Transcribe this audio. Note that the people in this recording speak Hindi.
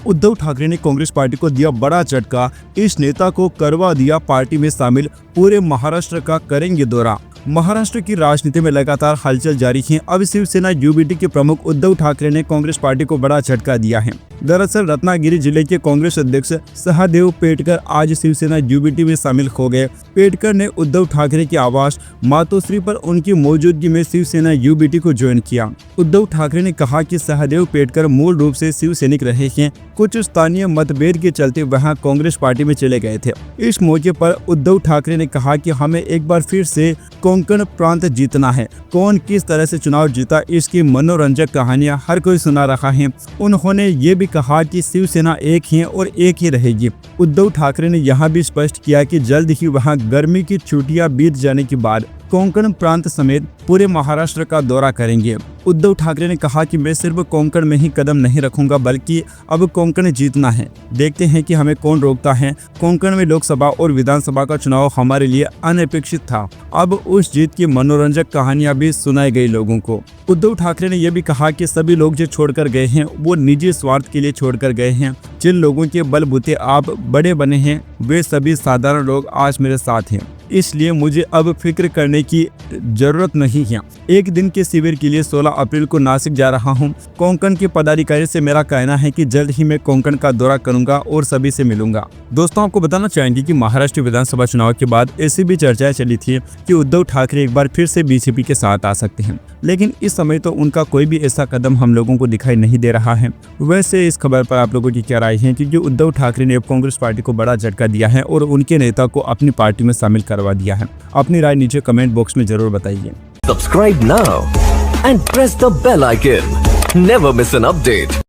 उद्धव ठाकरे ने कांग्रेस पार्टी को दिया बड़ा झटका। इस नेता को करवा दिया पार्टी में शामिल, पूरे महाराष्ट्र का करेंगे दौरा। महाराष्ट्र की राजनीति में लगातार हलचल जारी है। अब शिवसेना यूबीटी के प्रमुख उद्धव ठाकरे ने कांग्रेस पार्टी को बड़ा झटका दिया है। दरअसल रत्नागिरी जिले के कांग्रेस अध्यक्ष सहदेव पेटकर आज शिवसेना यूबीटी में शामिल हो गए। पेटकर ने उद्धव ठाकरे के आवास मातोश्री पर उनकी मौजूदगी में शिवसेना यूबीटी को ज्वाइन किया। उद्धव ठाकरे ने कहा कि सहदेव पेटकर मूल रूप से शिवसैनिक रहे हैं, कुछ स्थानीय मतभेद के चलते वहां कांग्रेस पार्टी में चले गए थे। इस मौके पर उद्धव ठाकरे ने कहा कि हमें एक बार फिर से कोंकण प्रांत जीतना है। कौन किस तरह से चुनाव जीता, इसकी मनोरंजक कहानियां हर कोई सुना रहा है। उन्होंने ये भी कहा कि शिवसेना एक है और एक ही रहेगी। उद्धव ठाकरे ने यहाँ भी स्पष्ट किया कि जल्द ही वहां गर्मी की छुट्टियां बीत जाने के बाद कोंकण प्रांत समेत पूरे महाराष्ट्र का दौरा करेंगे। उद्धव ठाकरे ने कहा कि मैं सिर्फ कोंकण में ही कदम नहीं रखूंगा, बल्कि अब कोंकण जीतना है। देखते हैं कि हमें कौन रोकता है। कोंकण में लोकसभा और विधानसभा का चुनाव हमारे लिए अनपेक्षित था। अब उस जीत की मनोरंजक कहानियां भी सुनाई गई लोगों को। उद्धव ठाकरे ने यह भी कहा कि सभी लोग जो छोड़कर गए हैं वो निजी स्वार्थ के लिए छोड़कर गए हैं। जिन लोगों के बलबूते आप बड़े बने हैं वे सभी साधारण लोग आज मेरे साथ हैं, इसलिए मुझे अब फिक्र करने की जरूरत नहीं है। एक दिन के शिविर के लिए 16 अप्रैल को नासिक जा रहा हूं। कोंकण के पदाधिकारी से मेरा कहना है कि जल्द ही मैं कोंकण का दौरा करूंगा और सभी से मिलूंगा। दोस्तों, आपको बताना चाहेंगे कि महाराष्ट्र विधानसभा चुनाव के बाद ऐसी भी चर्चाएं चली थी कि उद्धव ठाकरे एक बार फिर से बीजेपी के साथ आ सकते हैं, लेकिन इस समय तो उनका कोई भी ऐसा कदम हम लोगों को दिखाई नहीं दे रहा है। वैसे इस खबर पर आप लोगों की क्या राय है, क्योंकि उद्धव ठाकरे ने अब कांग्रेस पार्टी को बड़ा झटका दिया है और उनके नेता को अपनी पार्टी में शामिल करवा दिया है। अपनी राय नीचे कमेंट बॉक्स में जरूर बताइए। Subscribe now and press the bell icon. Never miss an update.